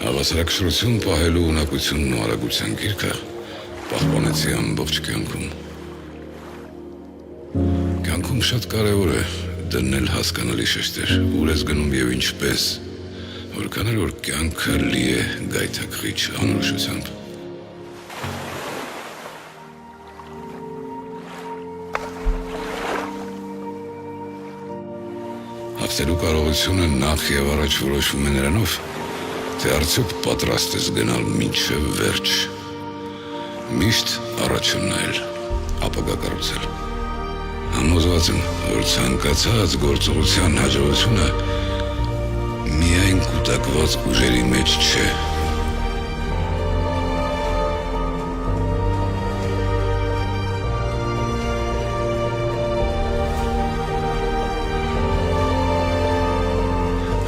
Հավասարակշռություն պահելու ունակությունն ու արագության գիրքը պահպանեցի ամբողջ կյանքում։ Կյանքում շատ կարևոր է դնել հասկանալի շեշտեր, ուր ես գնում եւ ինչպես, որքան էլ որ կյանքը լի է գայթակղիչ անորոշությամբ։ Հաղթելու կարողությունը նախ եւ առաջ որոշվում է նրանով, թե արդյոք պատրաստ ես գնալ մինչև վերջ, միշտ առաջ նայել, ապագա կառուցել։ Համոզված եմ, որ ցանկացած գործողության հաջողությունը միայն կուտակված ուժերի մեջ չէ։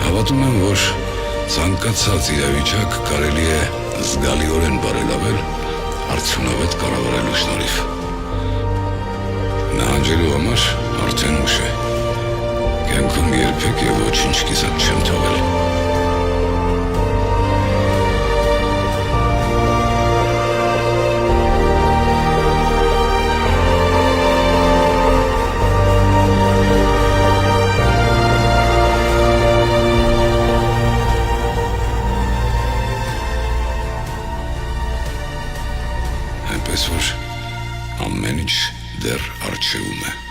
Հավատում եմ, որ ցանկացած իրավիճակ կարելի է զգալիորեն բարելավել արդյունավետ կառավարելու շնորհիվ։ Նահանջելու համար արդեն ուշ է։ Կյանքում երբեք եւ ոչինչ կիսատ չեմ թողել։ Այնպես որ ամեն ինչ դեռ առջևում է։